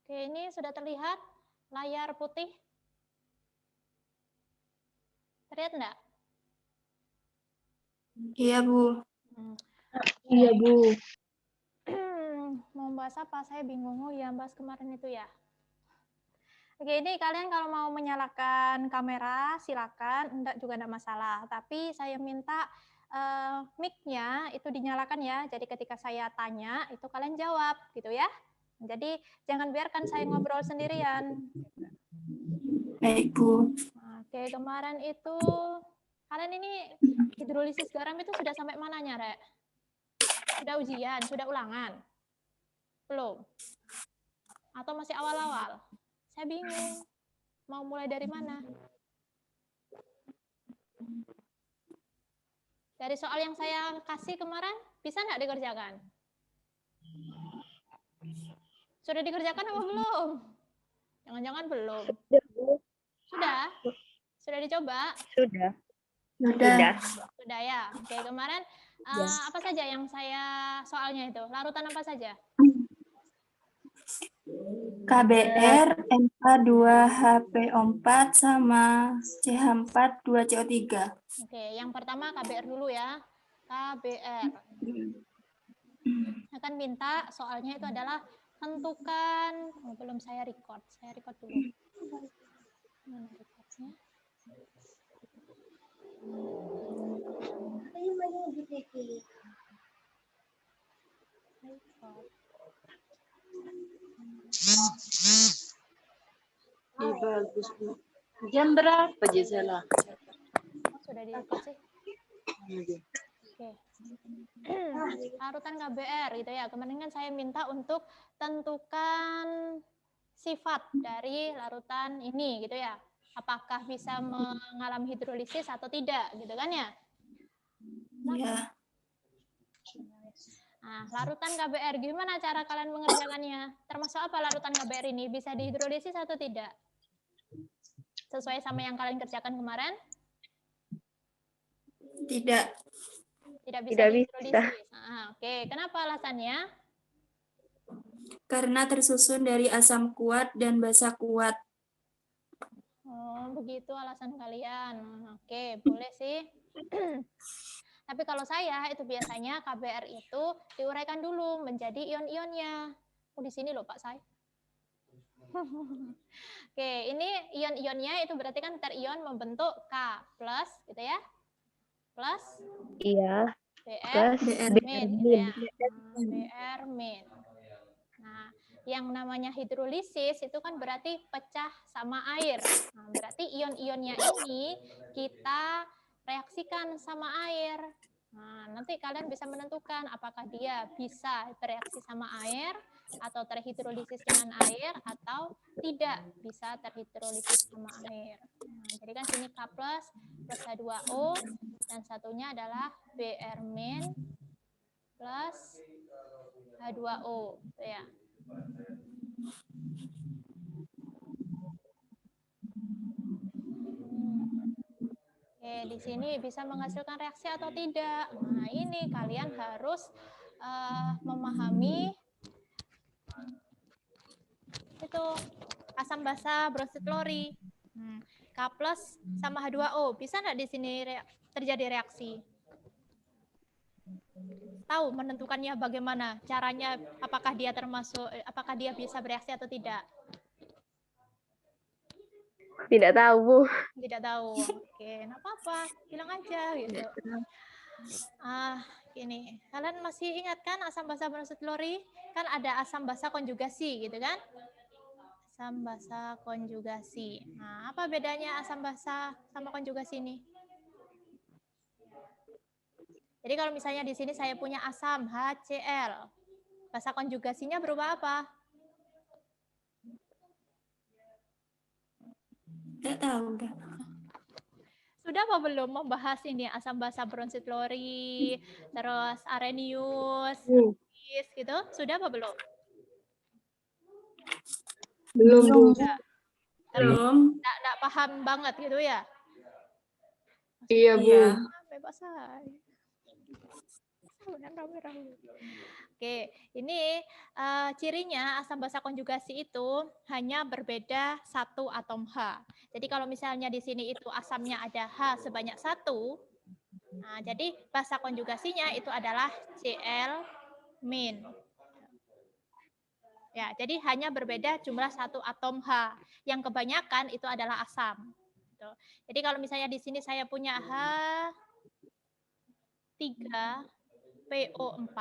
Oke, ini sudah terlihat layar putih? Terlihat enggak? Iya, Bu. Iya, Bu. Mau bahas apa? Saya bingung. Oh ya, bahas kemarin itu ya. Oke, ini kalian kalau mau menyalakan kamera, silakan. Enggak juga enggak masalah. Tapi saya minta mic-nya itu dinyalakan ya. Jadi ketika saya tanya, itu kalian jawab gitu ya. Jadi jangan biarkan saya ngobrol sendirian. Baik, Bu. Oke, kemarin itu kalian ini hidrolisis garam itu sudah sampai mananya, Rek? Sudah ujian, sudah ulangan? Belum? Atau masih awal-awal? Saya bingung. Mau mulai dari mana? Dari soal yang saya kasih kemarin, bisa nggak dikerjakan? Sudah dikerjakan apa belum? Jangan-jangan belum. Sudah? Sudah dicoba? Sudah. Sudah. Sudah ya. Oke, kemarin apa saja yang saya soalnya itu? Larutan apa saja? KBr, NH2HPO4 sama CH4 2CO3. Oke, yang pertama KBR dulu ya. KBR. Akan minta soalnya itu adalah tentukan, belum saya record dulu. Mana recordnya? Bagus, Bu. Jam berapa, Gisela? Oh, sudah di record sih. Oke. Larutan KBR gitu ya. Kemarin kan saya minta untuk tentukan sifat dari larutan ini gitu ya. Apakah bisa mengalami hidrolisis atau tidak gitu kan ya? Iya. Nah, larutan KBR gimana cara kalian mengerjakannya? Termasuk apa larutan KBR ini? Bisa dihidrolisis atau tidak? Sesuai sama yang kalian kerjakan kemarin? Tidak. Tidak bisa Tidak dihidrolisis. Oke. Kenapa alasannya? Karena tersusun dari asam kuat dan basa kuat. Oh, begitu alasan kalian. Oke, boleh sih. Tapi kalau saya itu biasanya KBR itu diuraikan dulu menjadi ion-ionnya. Oh, di sini loh Pak saya. Oke, ini ion-ionnya itu berarti kan terion membentuk K plus gitu ya. Plus Iya. Br BR. min gitu ya. Br min. Nah, yang namanya hidrolisis itu kan berarti pecah sama air. Nah, berarti ion-ionnya ini kita reaksikan sama air. Nah, nanti kalian bisa menentukan apakah dia bisa bereaksi sama air atau terhidrolisis dengan air atau tidak bisa terhidrolisis sama air. Nah, jadi kan sini K plus H2O dan satunya adalah Br min plus H2O ya. Oke, di sini bisa menghasilkan reaksi atau tidak. Nah, ini kalian harus memahami itu asam basa bromsiflori. K plus sama H2O. Bisa nggak di sini terjadi reaksi? Tahu menentukannya bagaimana? Caranya apakah dia bisa bereaksi atau tidak? Tidak tahu, Bu. Tidak tahu. Oke, enggak apa-apa. Bilang aja gitu. Gini. Kalian masih ingat kan asam basa bromsiflori? Kan ada asam basa konjugasi gitu kan? Asam basa konjugasi. Nah, apa bedanya asam basa sama konjugasi ini? Jadi kalau misalnya di sini saya punya asam HCl, basa konjugasinya berubah apa? Tidak tahu. Sudah apa belum membahas ini asam basa bromsiflori, terus arenius, gitu? Sudah apa belum? Belum, Bu. Belum. Enggak paham banget gitu ya? Iya, Bu. Iya. Bebas aja. rame-rame. Oke, ini cirinya asam basa konjugasi itu hanya berbeda satu atom H. Jadi kalau misalnya di sini itu asamnya ada H sebanyak satu, nah, jadi basa konjugasinya itu adalah Cl-. Ya, jadi hanya berbeda jumlah satu atom H. Yang kebanyakan itu adalah asam. Gitu. Jadi kalau misalnya di sini saya punya H3PO4.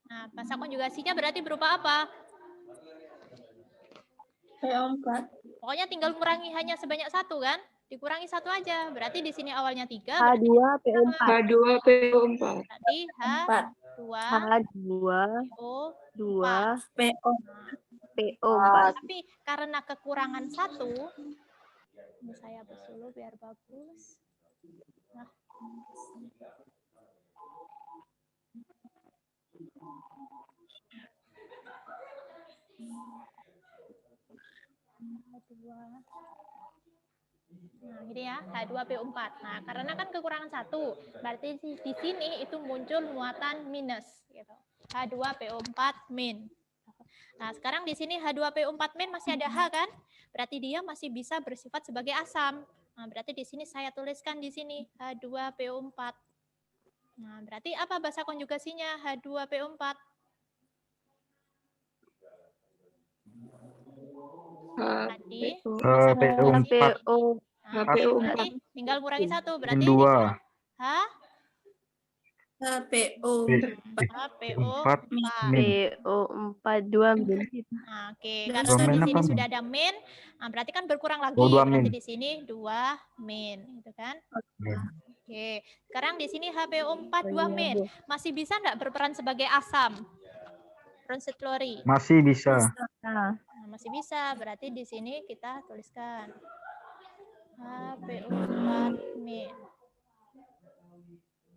Nah, basa konjugasinya berarti berupa apa? PO4. Pokoknya tinggal kurangi hanya sebanyak satu kan? Dikurangi satu aja. Berarti di sini awalnya 3. H2PO4. H2PO4. Berarti 4. H2PO4. H2PO4. PO. Tapi karena kekurangan satu, ini saya hapus dulu biar bagus. Nah. Nah, ini ya, H2PO4. Nah, karena kan kekurangan satu, berarti di sini itu muncul muatan minus gitu. H2PO4 min. Nah, sekarang di sini H2PO4 min masih ada H kan? Berarti dia masih bisa bersifat sebagai asam. Nah, berarti di sini saya tuliskan di sini H2PO4. Nah, berarti apa basa konjugasinya H2PO4? Tadi basa konjugasi. PO. Nah, HPO4. berarti tinggal kurangi satu. Berarti Min 2. di sini HPO. HPO4. PO4 2 min. Nah, oke, Dan karena di min sini apa, Min? sudah ada min, nah, berarti kan berkurang lagi. Oh, 2 Berarti min. di sini 2 min, gitu kan? Ya. Oke, sekarang di sini HPO4 2 Iya, min. Bu. Masih bisa nggak berperan sebagai asam? Ronsetlori. Masih bisa. Nah, Nah, masih bisa, berarti di sini kita tuliskan HPO4 min.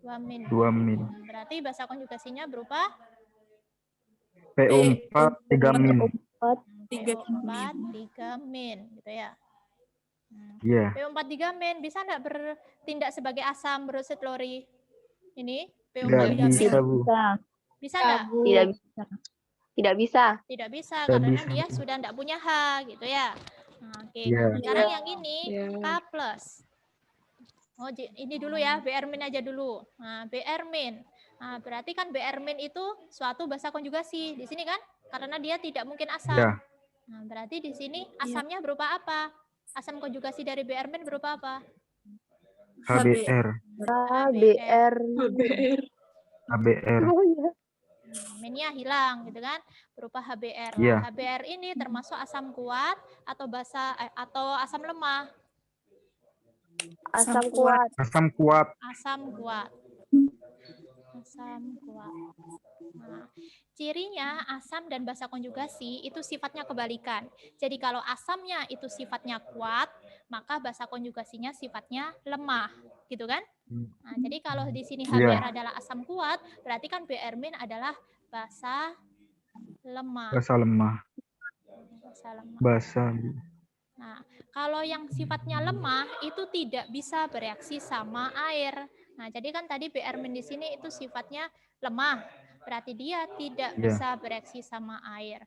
2 min. 2 min. Berarti basa konjugasinya berupa PO4 3 min. PO4 3 min, gitu ya. Iya. PO4 3 min bisa nggak bertindak sebagai asam Ronsetlori? Ini PO4 Nggak 3 min. bisa, Bu. Bisa nggak? tidak bisa. Tidak bisa. Tidak bisa Nggak karena bisa. dia sudah tidak punya H gitu ya. Nah, oke. Iya. Sekarang yang ini Iya. K plus. Oh, ini dulu ya, BR min aja dulu. Nah, BR min. Nah, berarti kan BR min itu suatu basa konjugasi di sini kan? Karena dia tidak mungkin asam. Iya. Nah, berarti di sini asamnya berupa apa? Asam konjugasi dari BR min berupa apa? HBr. HBr. HBr. HBr. Oh iya. Minnya hilang gitu kan, berupa HBr. Iya. Nah, HBr ini termasuk asam kuat atau atau asam lemah? Asam kuat. Asam kuat. Asam kuat. Asam kuat. Nah, cirinya asam dan basa konjugasi itu sifatnya kebalikan. Jadi kalau asamnya itu sifatnya kuat, maka basa konjugasinya sifatnya lemah, gitu kan? Nah, jadi kalau di sini HBr Iya. adalah asam kuat, berarti kan BR min adalah basa lemah. Basa lemah. Basa lemah. Basa. Nah, kalau yang sifatnya lemah itu tidak bisa bereaksi sama air. Nah, jadi kan tadi BR min di sini itu sifatnya lemah. Berarti dia tidak Iya. bisa bereaksi sama air.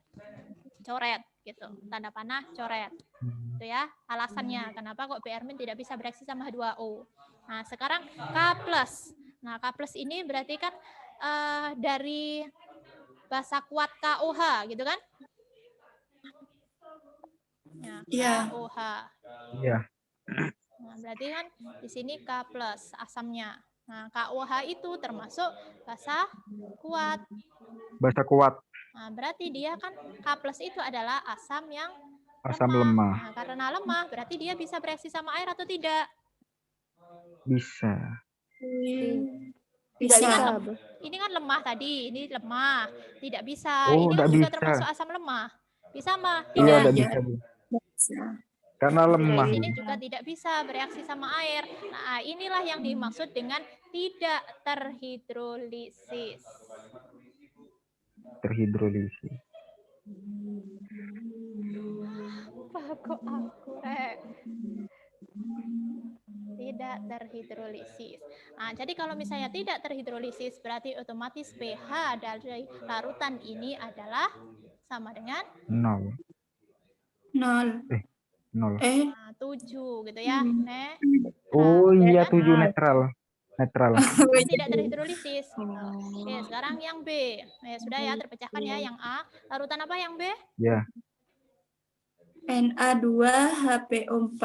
Coret gitu. Tanda panah coret. Itu ya alasannya kenapa kok BR min tidak bisa bereaksi sama H2O. Nah, sekarang K plus. Nah, K plus ini berarti kan dari basa kuat KOH gitu kan? Ya, Iya. KOH. Iya. Nah, berarti kan di sini K plus asamnya. Nah, KOH itu termasuk basa kuat. Basa kuat. Nah, berarti dia kan K plus itu adalah asam yang Asam lemah. Nah, karena lemah, berarti dia bisa bereaksi sama air atau tidak? Bisa. Tidak Bisa. bisa, Bu. Ini kan lemah tadi, ini lemah. Tidak bisa. Oh, Ini kan nggak juga bisa. termasuk asam lemah. Bisa mah? Iya, Tidak. tidak bisa, Bu. Bisa. Karena lemah. Di sini juga tidak bisa bereaksi sama air. Nah, inilah yang dimaksud dengan tidak terhidrolisis. Terhidrolisis. Apa kok aku, Rek? tidak terhidrolisis. Nah, jadi kalau misalnya tidak terhidrolisis berarti otomatis pH dari larutan ini adalah sama dengan 0. 0. 0. 7 gitu ya. Oh iya, kan? 7 netral. Netral. Ini tidak terhidrolisis. Gitu. Oke, sekarang yang B. Ya, sudah ya terpecahkan ya yang A. Larutan apa yang B? Ya. Na2HPO4.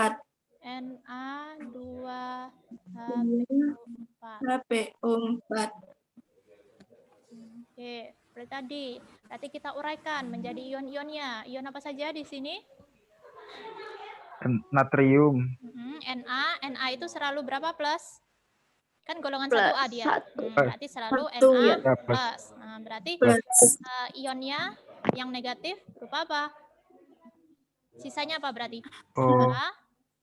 Na2HPO4. HPO4. Oke, seperti tadi. Berarti kita uraikan menjadi ion-ionnya. Ion apa saja di sini? Natrium. Na itu selalu berapa plus? Kan golongan Plus 1A dia. 1. Berarti selalu Satu. Na Ya, plus. plus. Nah, berarti Plus. ionnya yang negatif berupa apa? Sisanya apa berarti? Oh,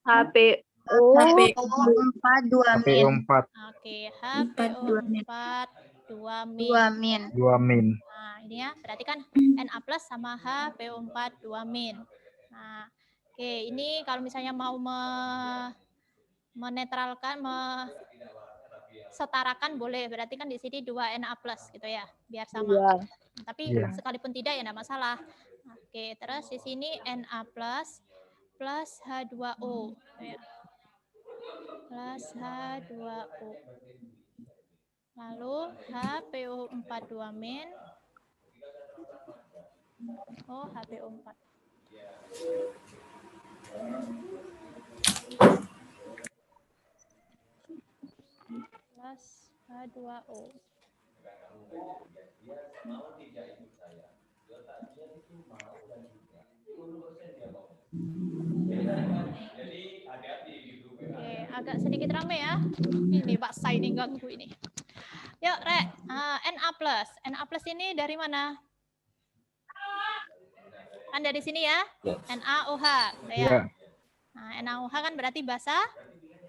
HPO HPO4 2 min. HPO4 Oke, 4 2 min. HPO4 2 min. 2 min. 2 min. Nah, ini ya, berarti kan Na plus sama HPO4 2 min. Nah, oke, ini kalau misalnya mau menetralkan, setarakan boleh, berarti kan di sini 2 Na plus gitu ya, biar sama. Iya. Tapi Iya. sekalipun tidak ya enggak masalah. Oke, terus di sini Na plus H2O ya. Plus H2O. Lalu HPO4 2 min. Oh, HPO4. Plus H2O. Oke, agak sedikit rame ya. Ini Pak Sai ini ganggu ini. Yuk, Rek. Na plus ini dari mana? Kan dari sini ya. NaOH. Ya. Ya, Nah, NaOH kan berarti basa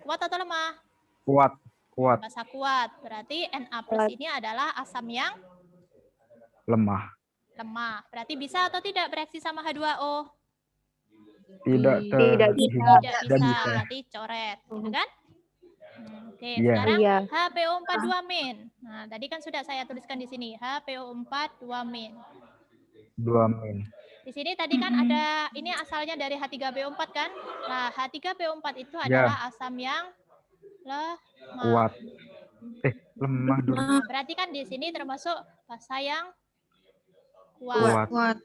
kuat atau lemah? kuat. Kuat. Basa kuat. Berarti Na plus ini adalah asam yang Lemah. lemah. Berarti bisa atau tidak bereaksi sama H2O? Tidak Tidak bisa. Tidak bisa. Berarti coret. Gitu kan? Oke, Iya. sekarang Iya. HPO4 2 min. Nah, tadi kan sudah saya tuliskan di sini. HPO4 2 min. 2 min. Di sini tadi kan ada, ini asalnya dari H3PO4 kan? Nah, H3PO4 itu adalah asam yang lemah. Kuat. Lemah dulu. Nah, berarti kan di sini termasuk basa yang kuat. Kuat.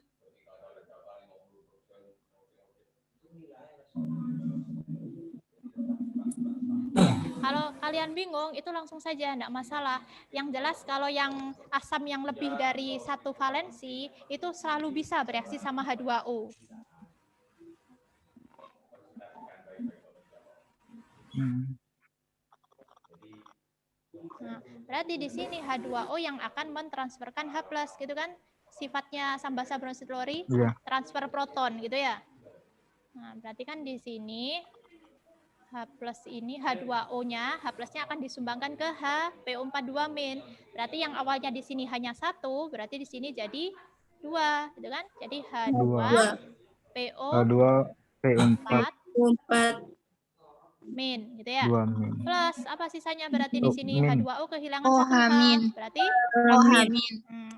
Kalau kalian bingung, itu langsung saja, enggak masalah. Yang jelas kalau yang asam yang lebih dari 1 valensi, itu selalu bisa bereaksi sama H2O. Nah, berarti di sini H2O yang akan mentransferkan H+, gitu kan? Sifatnya sambasa bronzifluori, Iya. transfer proton, gitu ya. Nah, berarti kan di sini H+ ini H2O-nya, H+-nya akan disumbangkan ke HPO4 2 min. Berarti yang awalnya di sini hanya 1, berarti di sini jadi 2, gitu kan? Jadi H2PO4 4 min, gitu ya. 2 min. Plus apa sisanya berarti di sini Min. H2O kehilangan OH 1 H. min. Berarti OH min.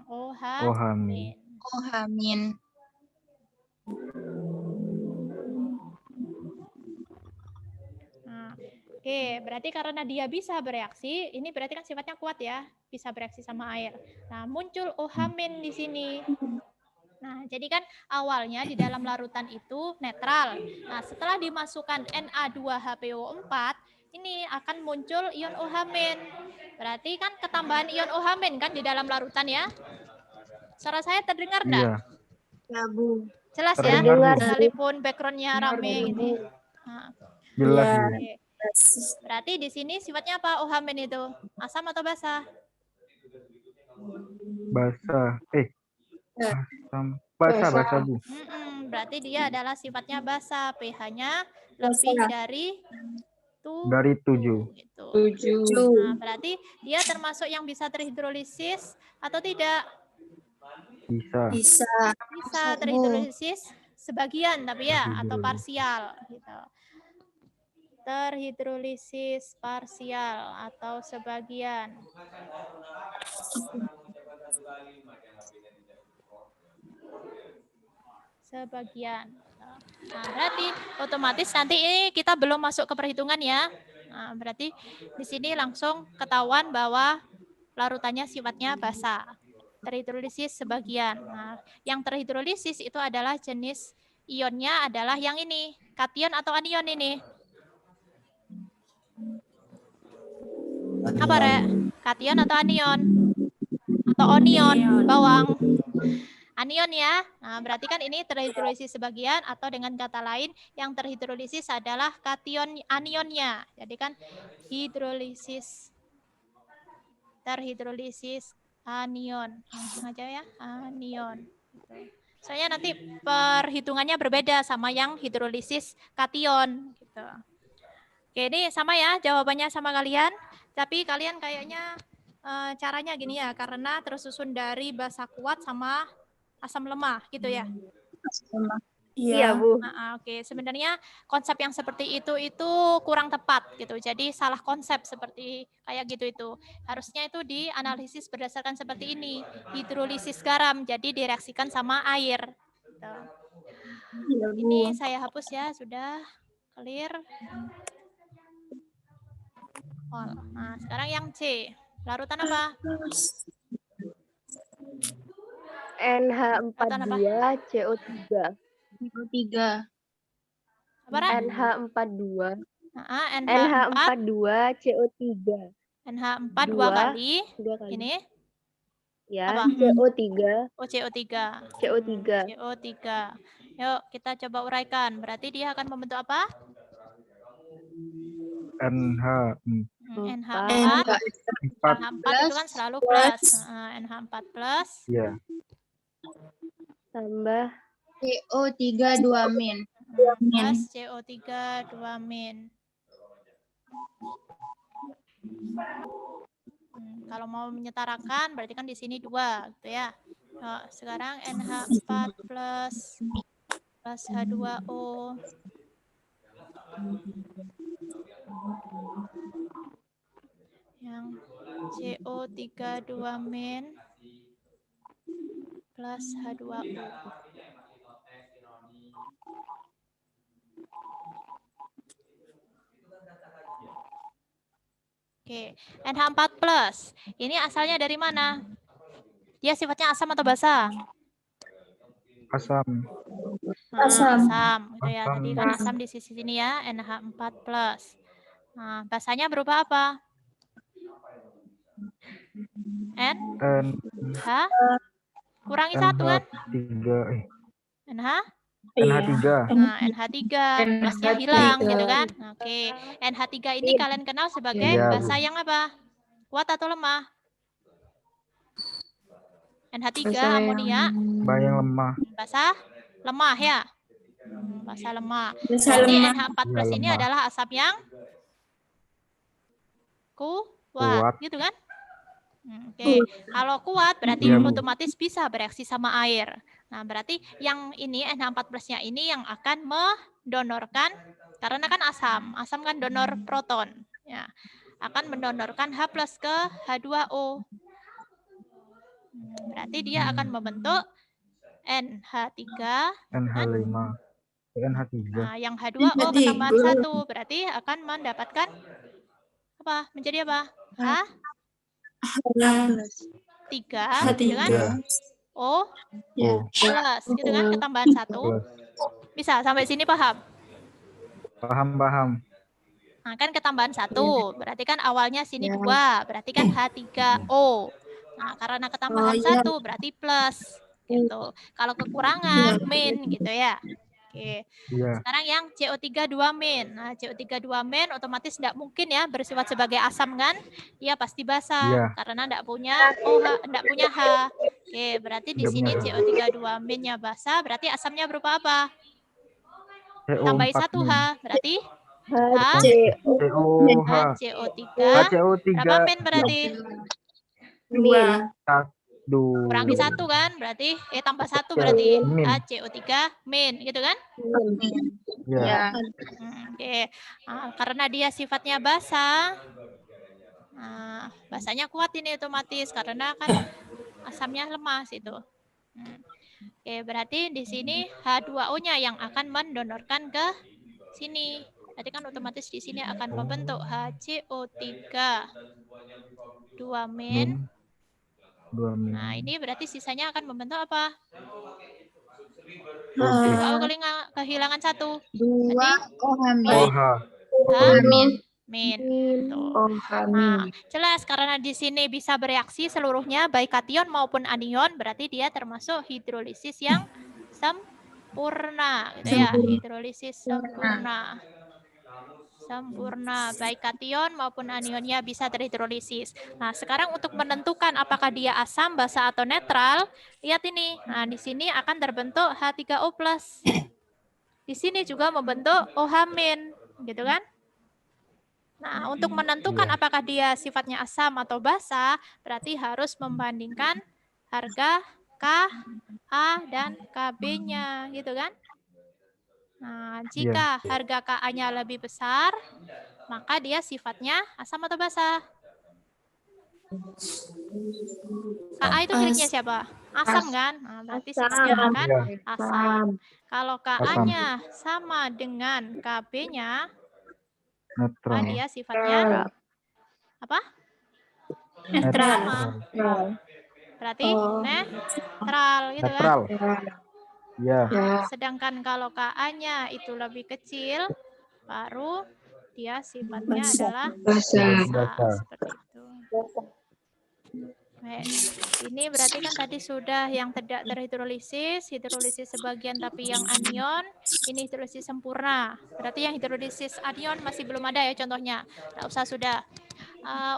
OH OH min. min. OH min. Nah, oke, berarti karena dia bisa bereaksi, ini berarti kan sifatnya kuat ya, bisa bereaksi sama air. Nah, muncul OH- di sini. Nah, jadi kan awalnya di dalam larutan itu netral. Nah, setelah dimasukkan Na2HPO4, ini akan muncul ion OH-. Berarti kan ketambahan ion OH- kan di dalam larutan ya. Suara saya terdengar enggak? Iya. Ya, Bu. Jelas ya, Terdengar, Bu. sekalipun background-nya rame gitu. Nah, Jelas, Iya. Bu. oke. Berarti di sini sifatnya apa OH- itu? Asam atau basa? Basah. Asam. Basah, Bu. Berarti dia adalah sifatnya basa, pH-nya lebih Basa. dari Dari 7. gitu. 7. Nah, berarti dia termasuk yang bisa terhidrolisis atau tidak? Bisa. Bisa. Bisa terhidrolisis sebagian tapi ya, atau parsial gitu. terhidrolisis parsial atau sebagian. Sebagian. Nah, berarti otomatis nanti ini kita belum masuk ke perhitungan ya. Nah, berarti di sini langsung ketahuan bahwa larutannya sifatnya basa. Terhidrolisis sebagian. Nah, yang terhidrolisis itu adalah jenis ionnya adalah yang ini, kation atau anion ini. Apa, Rek? Kation atau anion? Atau onion, bawang? Anion ya. Nah, berarti kan ini terhidrolisis sebagian atau dengan kata lain yang terhidrolisis adalah kation anionnya. Jadi kan hidrolisis terhidrolisis anion. Langsung aja ya, anion. Soalnya nanti perhitungannya berbeda sama yang hidrolisis kation gitu. Oke, ini sama ya jawabannya sama kalian. Tapi kalian kayaknya caranya gini ya, karena tersusun dari basa kuat sama asam lemah gitu ya. Iya, Bu. Oke, sebenarnya konsep yang seperti itu kurang tepat gitu. Jadi salah konsep seperti kayak gitu itu. Harusnya itu dianalisis berdasarkan seperti ini, hidrolisis garam, jadi direaksikan sama air. Gitu. Ini saya hapus ya, sudah clear. Oh, nah, sekarang yang C, larutan apa? NH42 CO3. CO3. Apa, Ra? NH42. NH4 CO3. NH4 dua kali. Ini Ya, apa? CO3. Oh, CO3. CO3. CO3. Yuk, kita coba uraikan. Berarti dia akan membentuk apa? NH NH4. 4. NH4 itu kan selalu plus. NH4 plus. Ya. Tambah CO3 2 min. Plus CO3 2 min. Kalau mau menyetarakan berarti kan di sini 2 gitu ya. Sekarang NH4 plus H2O. Yang CO3 2 min plus H2O. Oke, NH4 plus. Ini asalnya dari mana? Dia sifatnya asam atau basa? Asam. Asam, gitu ya. Asam. Tadi kan asam di sisi sini ya, NH4 plus. Nah, basanya berupa apa? N? H? Kurangi 1 kan? NH? NH3. Nah, NH3 plusnya hilang gitu kan. Oke. NH3 ini kalian kenal sebagai Iya, Bu. basa yang apa? Kuat atau lemah? NH3 amonia. Bayang lemah. Basa lemah ya. Basa lemah. Jadi NH4 plus Iya, ini lemah. adalah asam yang kuat, Kuat. gitu kan? Oke, kalau kuat berarti Iya, Bu. otomatis bisa bereaksi sama air. Nah, berarti yang ini NH4 plusnya ini yang akan mendonorkan, karena kan asam kan donor proton, ya, akan mendonorkan H plus ke H2O. Berarti dia akan membentuk NH3, NH5. NH3. nah, yang H2O ketambahan 1, berarti akan mendapatkan apa? Menjadi apa? H3, gitu kan? O plus, gitu kan? Ketambahan 1. Plus. Bisa sampai sini paham? Paham. Nah, kan ketambahan 1, berarti kan awalnya sini 2, berarti kan H3O. Nah, karena ketambahan 1 berarti plus, gitu. Kalau kekurangan min, gitu ya. Oke. Iya. Sekarang yang CO3 2 min. Nah, CO3 2 min otomatis tidak mungkin ya bersifat sebagai asam kan? Dia pasti basa Iya. karena tidak punya OH, tidak punya H. Oke, berarti di sini CO3 2 minnya basa, berarti asamnya berupa apa? Tambahi 1 H, berarti HCOH. HCO3. HCO3. Berapa min berarti? 2. Kurangi 1 2. kan, berarti tambah 1 berarti Min. HCO3 min, gitu kan? Ya. Oke. Karena dia sifatnya basa, basanya kuat ini otomatis karena kan asamnya lemah itu. Oke, berarti di sini H2O-nya yang akan mendonorkan ke sini. Berarti kan otomatis di sini akan membentuk HCO3 2 min. 2 min. Nah, ini berarti sisanya akan membentuk apa? OH. H2O kehilangan 1. 2 OH min. OH. OH min. Min. Tuh. Oh, Nah, amin. jelas karena di sini bisa bereaksi seluruhnya baik kation maupun anion, berarti dia termasuk hidrolisis yang sempurna, gitu ya. Hidrolisis sempurna. Sempurna, baik kation maupun anionnya bisa terhidrolisis. Nah, sekarang untuk menentukan apakah dia asam, basa atau netral, lihat ini. Nah, di sini akan terbentuk H3O+. Di sini juga membentuk OH-, gitu kan? Nah, untuk menentukan Iya. apakah dia sifatnya asam atau basa, berarti harus membandingkan harga Ka, dan Kb-nya, gitu kan? Nah, jika harga Ka-nya lebih besar, maka dia sifatnya asam atau basa. Ka itu miliknya siapa? Asam kan? Nah, berarti sifatnya Asam. akan Iya. asam. Kalau Asam. Ka-nya sama dengan Kb-nya, maka Netral. dia sifatnya apa? Netral. Sama. Berarti netral, gitu kan? Netral. Ya. Sedangkan kalau Ka-nya itu lebih kecil, baru dia sifatnya adalah Basa. basa. Seperti itu. Baik. Ini berarti kan tadi sudah yang tidak terhidrolisis, hidrolisis sebagian tapi yang anion, ini hidrolisis sempurna. Berarti yang hidrolisis anion masih belum ada ya contohnya. Nggak usah sudah.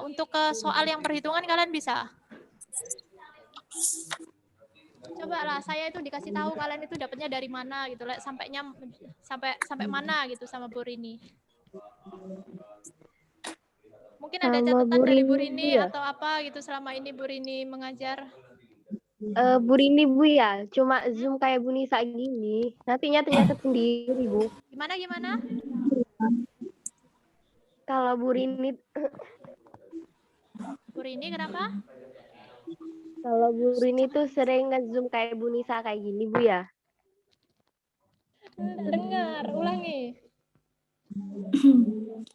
Untuk ke soal yang perhitungan kalian bisa. Coba lah, saya itu dikasih tahu kalian itu dapatnya dari mana gitu, sampai mana gitu sama Bu Rini. Mungkin ada Sama catatan Bu dari Bu Rini, Rini ya? atau apa gitu selama ini Bu Rini mengajar. Bu Rini, Bu ya, cuma Zoom kayak Bu Nisa gini. Nanti nyatet sendiri, Bu. Gimana? Kalau Bu Rini, Kenapa? kalau Bu Rini tuh sering nge-Zoom kayak Bu Nisa kayak gini, Bu ya. Nggak dengar, ulangi.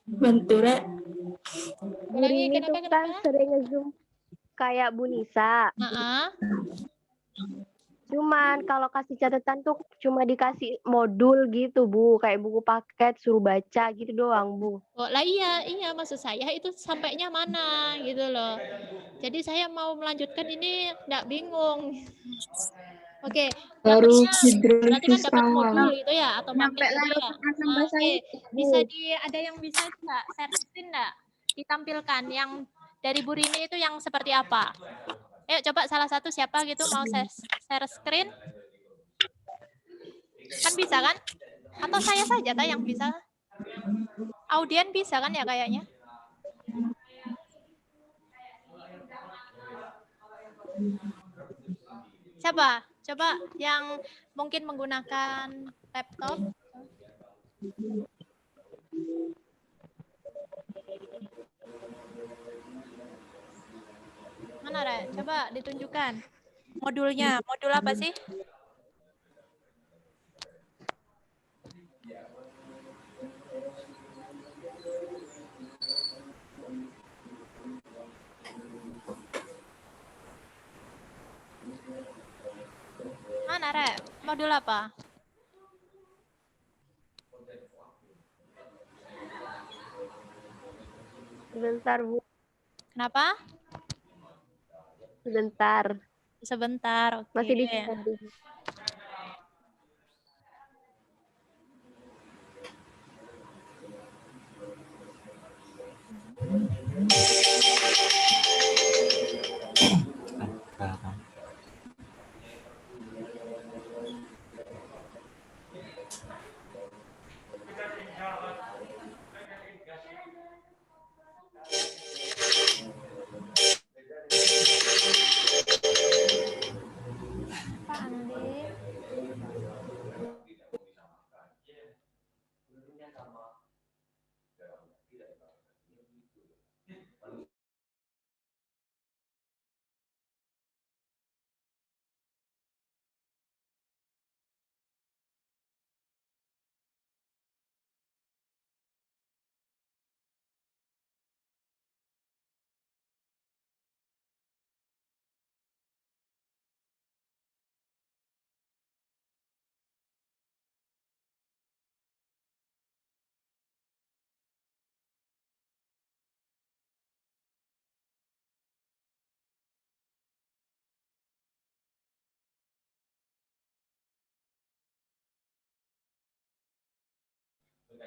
Bantu, Rek. Bu Rini tuh kan sering nge-Zoom kayak Bu Nisa. Cuman kalau kasih catatan tuh cuma dikasih modul gitu, Bu. Kayak buku paket, suruh baca gitu doang, Bu. Oh lah, iya maksud saya itu sampainya mana gitu loh. Jadi saya mau melanjutkan ini nggak bingung. Oke, Baru berarti kan hidrolisis dapat awal. modul gitu ya atau Sampai paket gitu larut ya. asam basa Oke, itu. bisa ada yang bisa nggak share screen nggak? Ditampilkan yang dari Bu Rini itu yang seperti apa? Ayo coba salah satu siapa gitu mau share screen? Kan bisa kan? Atau saya saja yang bisa? Audien bisa kan ya kayaknya? Siapa? Coba yang mungkin menggunakan laptop. Mana, Re? Coba ditunjukkan. Modulnya. Modul apa sih? Mana, Re? Modul apa? Sebentar, Bu. Kenapa? Sebentar, oke. Masih di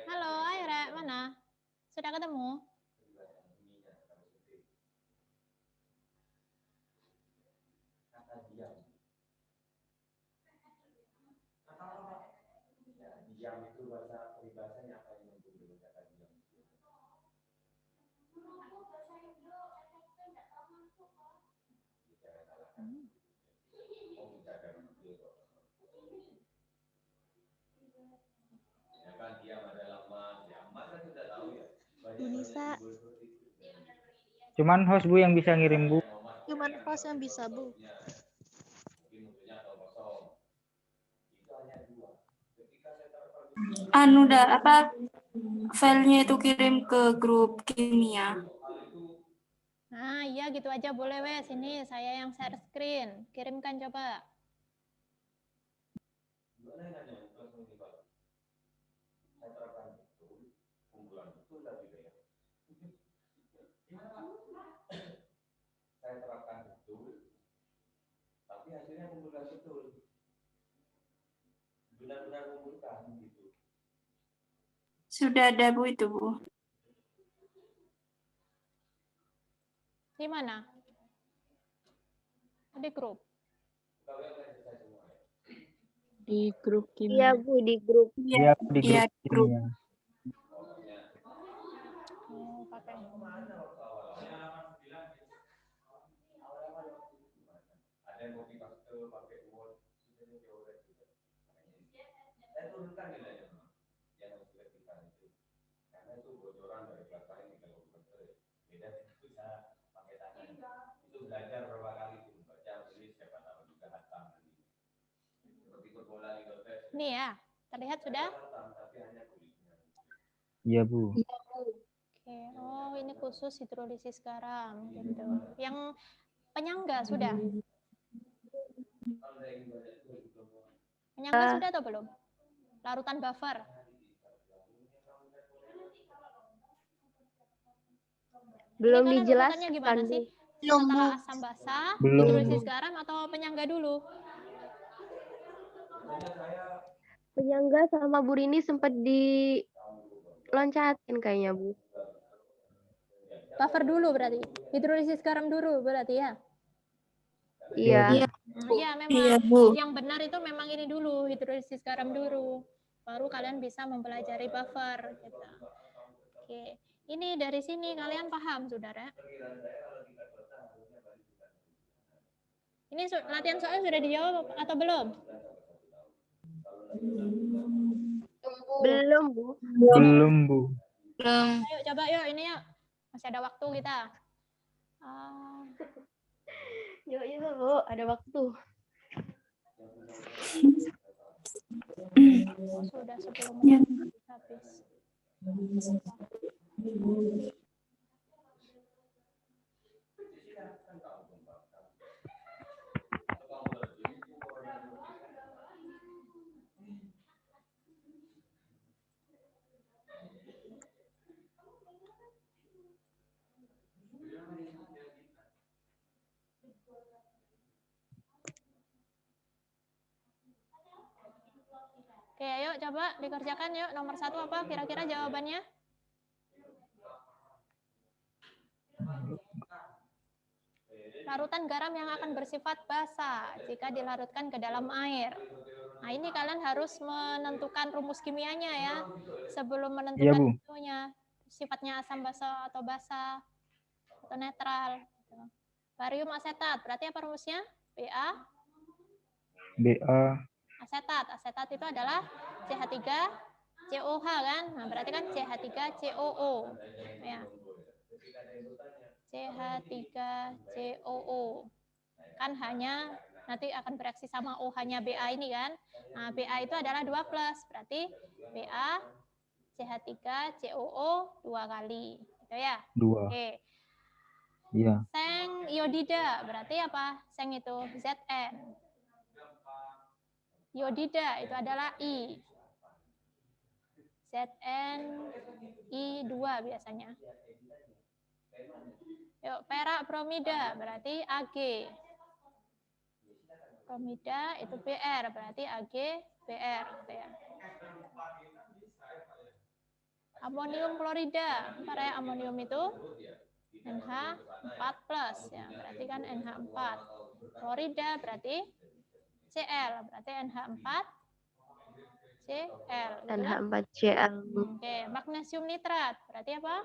Halo, ayo Rek, mana? Sudah ketemu? Yunisa, Cuman host Bu yang bisa ngirim Bu. cuman host yang bisa, Bu. Anu dah apa filenya itu kirim ke grup kimia. Nah, iya gitu aja boleh wes. Sini saya yang share screen. Kirimkan coba. Sudah ada Bu itu Bu. Di mana? Di grup. Di grup Iya, kimia. Bu, di grup. Iya, di Iya, grup grup. kimia. Oh, pakai. Ini ya, terlihat sudah? Iya Bu. Oke, oh ini khusus hidrolisis garam gitu. Yang penyangga sudah? Penyangga sudah atau belum? Larutan buffer. Belum Ini kalian urutannya dijelaskan, gimana Bu. sih? Belum, Bu. Setelah asam basa, Belum, hidrolisis Bu. garam atau penyangga dulu? Penyangga sama Bu Rini sempat diloncatin kayaknya, Bu. Buffer dulu berarti. Hidrolisis garam dulu berarti ya? Iya. Iya, memang. Iya Bu. Yang benar itu memang ini dulu, hidrolisis garam dulu. Baru kalian bisa mempelajari buffer. Gitu. Oke, ini dari sini kalian paham, saudara? Ini latihan soal sudah dijawab atau belum? Belum, Bu. Belum Bu. Ayo coba yuk, ini yuk. Masih ada waktu kita. Yuk, Bu. Ada waktu. Oh, sudah 10 Ya. menit habis. Oke, ayo coba dikerjakan yuk. Nomor 1 apa kira-kira jawabannya? Larutan garam yang akan bersifat basa jika dilarutkan ke dalam air. Nah, ini kalian harus menentukan rumus kimianya ya. Sebelum Iya menentukan Bu. itunya, sifatnya asam basa atau basa atau netral. Barium asetat, berarti apa rumusnya? Ba BA. asetat. Asetat itu adalah CH3COH kan? Nah, berarti kan CH3COO. Ya. CH3COO. Kan hanya nanti akan bereaksi sama OH-nya Ba ini kan. Nah, Ba itu adalah 2+, berarti Ba CH3COO 2 kali. Gitu ya. 2. Oke. Iya. Seng iodida, berarti apa? Seng itu Zn. Iodida itu adalah I. Zn I2 biasanya. Yuk, perak bromida berarti Ag. Bromida itu Br berarti Ag Br gitu ya. Amonium klorida. Apa ya amonium itu? NH4 plus ya, berarti kan NH4. Klorida berarti Cl, berarti NH4 Cl. Gitu kan? NH4Cl. Oke, magnesium nitrat berarti apa?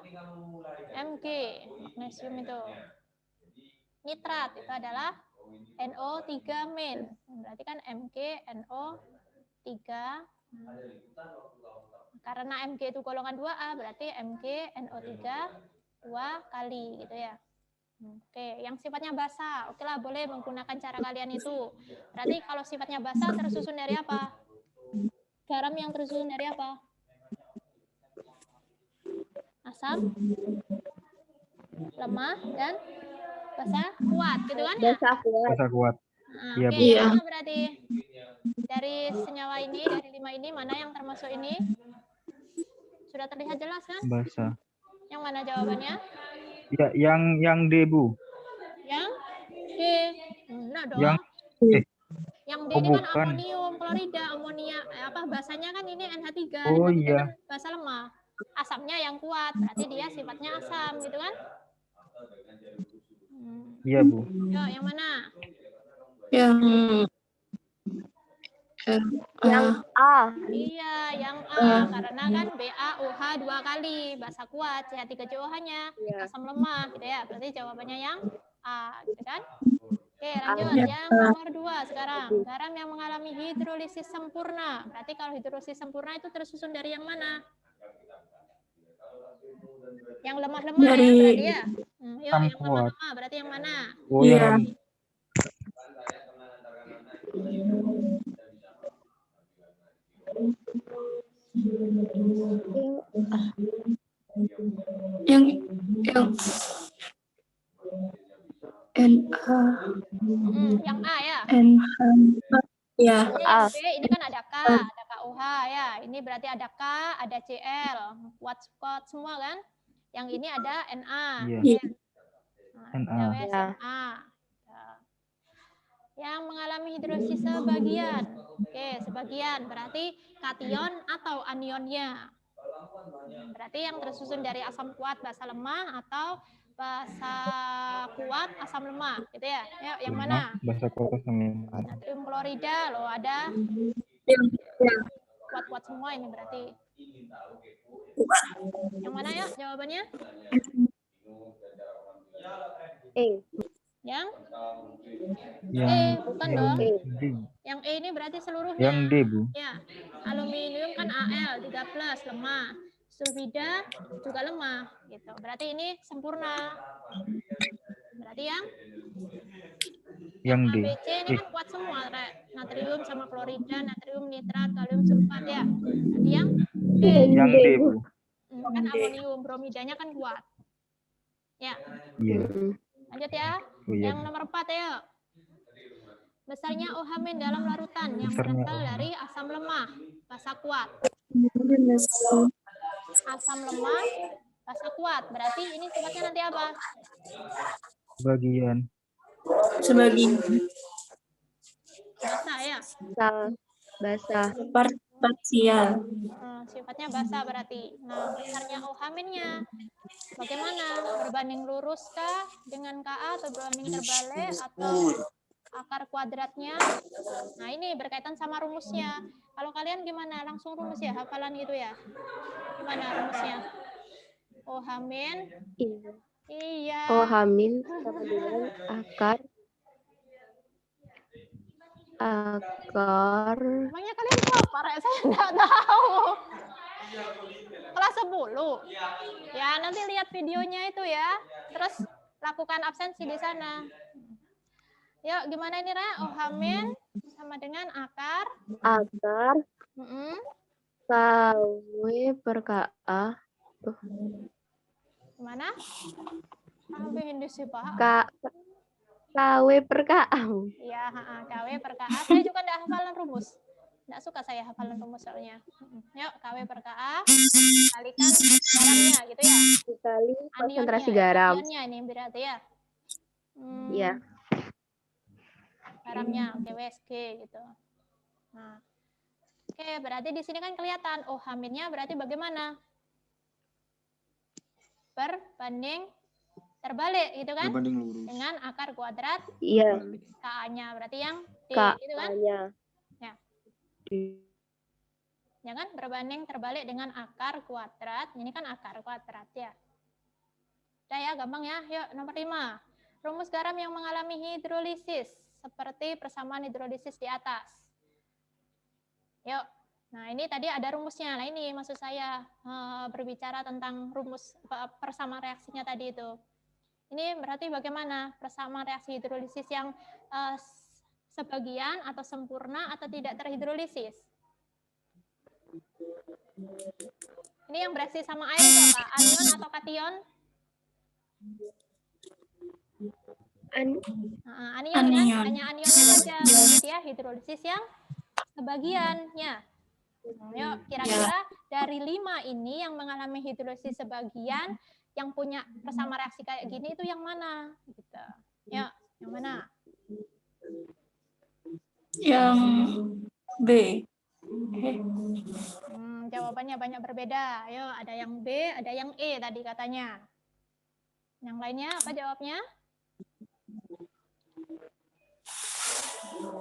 Mg. Magnesium itu. Nitrat itu adalah NO3 min. Berarti kan Mg NO3. Karena Mg itu golongan 2A, berarti Mg NO3 2 kali gitu ya. Oke, yang sifatnya basa, oke lah boleh menggunakan cara kalian itu. Berarti kalau sifatnya basa tersusun dari apa? Garam yang tersusun dari apa? Asam, lemah, dan basa kuat, gitu kan ya? Basa kuat. Basa kuat. Nah, Iya, oke, Bu. yang mana berarti? Dari senyawa ini, dari 5 ini, mana yang termasuk ini? Sudah terlihat jelas kan? Basa. Yang mana jawabannya? Ya, yang D, Bu. Yang D. Nah dong. Yang Yang D Oh, ini kan bukan. amonium klorida, amonia apa bahasanya kan ini NH3. Oh, NH3 iya. kan basa lemah. Asamnya yang kuat, berarti dia sifatnya asam gitu kan? Iya, Bu. Yuk, yang mana? Yang Yang A. Iya, yang A. Karena kan BaOH 2 kali, basa kuat, CH3COH-nya, Iya. asam lemah gitu ya. Berarti jawabannya yang A, gitu kan? Oke, lanjut. A. Yang nomor 2 sekarang. Garam yang mengalami hidrolisis sempurna. Berarti kalau hidrolisis sempurna itu tersusun dari yang mana? Yang lemah-lemah ya, Dari- berarti ya? Yuk, yang Asam kuat. lemah-lemah, berarti yang mana? Oh, Iya. yang yang NA Yang A ya. NH ya. Yang B ini kan ada K, ada KOH ya. Ini berarti ada K, ada Cl, kuat semua kan? Yang ini ada Na. Iya. Nah, Na. kita Ya. Na. Yang mengalami hidrolisis sebagian. Oke, sebagian berarti kation atau anionnya. Berarti yang tersusun dari asam kuat, basa lemah atau basa kuat, asam lemah, gitu ya. Yuk, yang mana? Basa kuat asam lemah. Natrium klorida loh ada Yang kuat-kuat semua ini berarti. Yang mana ya jawabannya? E. Yang Yang bukan yang dong. D. Yang E ini berarti seluruhnya. Yang D, Bu. Ya, aluminium kan Al 3+ lemah. Sulfida juga lemah gitu. Berarti ini sempurna. Berarti yang D. ABC ini kan kuat semua, natrium sama klorida, natrium nitrat, kalium sulfat ya. Berarti yang D. Yang D, Bu. Kan amonium bromidanya kan kuat. Ya, Iya. lanjut ya. Oh, iya. Yang nomor 4 ya. Besarnya OH- dalam larutan yang Besarnya berasal dari asam lemah, basa kuat. Asam lemah, basa kuat. Berarti ini sifatnya nanti apa? Bagian. sebagian Basa ya. Basa. parsial. Sifatnya basa berarti. Nah, besarnya OH-nya bagaimana? Berbanding lurus kah dengan Ka atau berbanding terbalik atau akar kuadratnya? Nah, ini berkaitan sama rumusnya. Kalau kalian gimana? Langsung rumus ya, hafalan gitu ya? Gimana rumusnya? OH-. Iya. OH- sama dengan akar Emangnya kalian tahu apa? Rek? Saya nggak tahu. Kelas 10. Ya, nanti lihat videonya itu ya. Terus lakukan absensi di sana. Yuk, gimana ini, Ra? OH- sama dengan akar KW per KA. Gimana? Bikin di sih, Pak. KW per KA. Iya, KW per KA. Saya juga nggak hafalan rumus. Nggak suka saya hafalan rumus soalnya. Yuk, KW per KA kalikan garamnya gitu ya. Dikali konsentrasi Anionnya, garam. Anionnya ini berarti ya. Iya. Garamnya, oke, WSG gitu. Nah, oke, berarti di sini kan kelihatan OH-nya berarti bagaimana? berbanding terbalik gitu kan? Berbanding lurus. Dengan akar kuadrat Iya, Balik. K-nya berarti yang D Kak. gitu kan? Tanya. Ya. Ya kan? Berbanding terbalik dengan akar kuadrat. Ini kan akar kuadrat ya. Udah ya, gampang ya. Yuk, nomor 5. Rumus garam yang mengalami hidrolisis seperti persamaan hidrolisis di atas. Yuk. Nah, ini tadi ada rumusnya. Nah, ini maksud saya berbicara tentang rumus persamaan reaksinya tadi itu. Ini berarti bagaimana persamaan reaksi hidrolisis yang sebagian atau sempurna atau tidak terhidrolisis? Ini yang bereaksi sama air itu apa? Anion atau kation? Anion kan? Anion. Hanya anionnya saja. Berarti dia hidrolisis yang sebagiannya. Yuk, kira-kira dari 5 ini yang mengalami hidrolisis sebagian, yang punya persamaan reaksi kayak gini itu yang mana? Gitu. Yuk, yang mana? Yang B. Jawabannya banyak berbeda. Ayo, ada yang B, ada yang E tadi katanya. Yang lainnya apa jawabnya?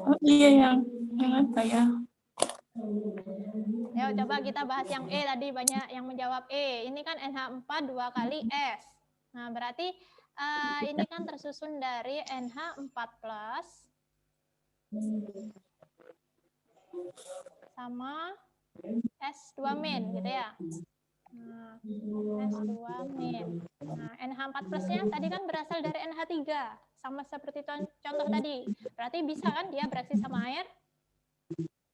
Oh iya, yang apa ya? Ayo coba kita bahas yang E tadi, banyak yang menjawab E. Ini kan NH4 2 kali S. Nah, berarti ini kan tersusun dari NH4+ sama S2 min gitu ya. Nah, S2 min. Nah, NH4+-nya tadi kan berasal dari NH3, sama seperti contoh tadi. Berarti bisa kan dia bereaksi sama air?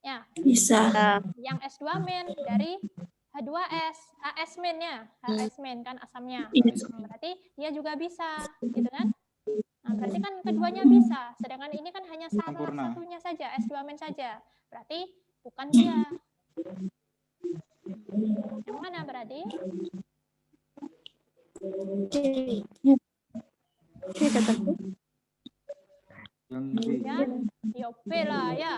Ya. Bisa. Yang S2 min dari H2S, HS min ya, HS min kan asamnya. Nah, berarti dia juga bisa, gitu kan? Nah, berarti kan keduanya bisa, sedangkan ini kan hanya salah Sempurna. satunya saja, S2 min saja. Berarti bukan dia. Yang mana berarti? Yang B. Ya, ya B lah ya.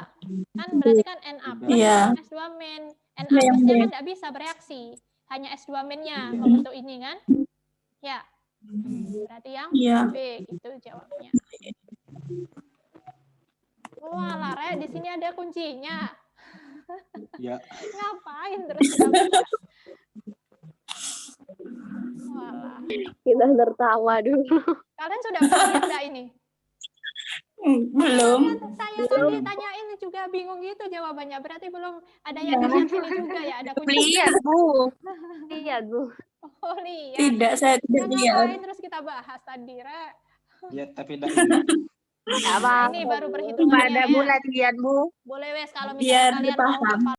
Kan berarti kan Na plus Iya. sama S2 min. Na plusnya kan tidak bisa bereaksi, hanya S2 minnya membentuk ini kan? Ya. Berarti yang Iya. B itu jawabnya. Wah, Lare, di sini ada kuncinya. Ya. Ngapain terus kita bahas? Walah. Kita tertawa dulu. Kalian sudah lihat enggak ini? Belum. Saya tadi tanyain juga bingung gitu jawabannya. Berarti belum ada yang lihat sini juga ya, ada kuncinya. Lihat, Bu. Lihat, Bu. Oh, lihat. Tidak, saya tidak Nah, lihat. ngapain terus kita bahas tadi, Re? Ya, tapi tidak ini. Apa? Ini baru perhitungannya Pada ya. bulan lihat, Bu. Boleh wes kalau Biar misalnya kalian mau dipaham. hafal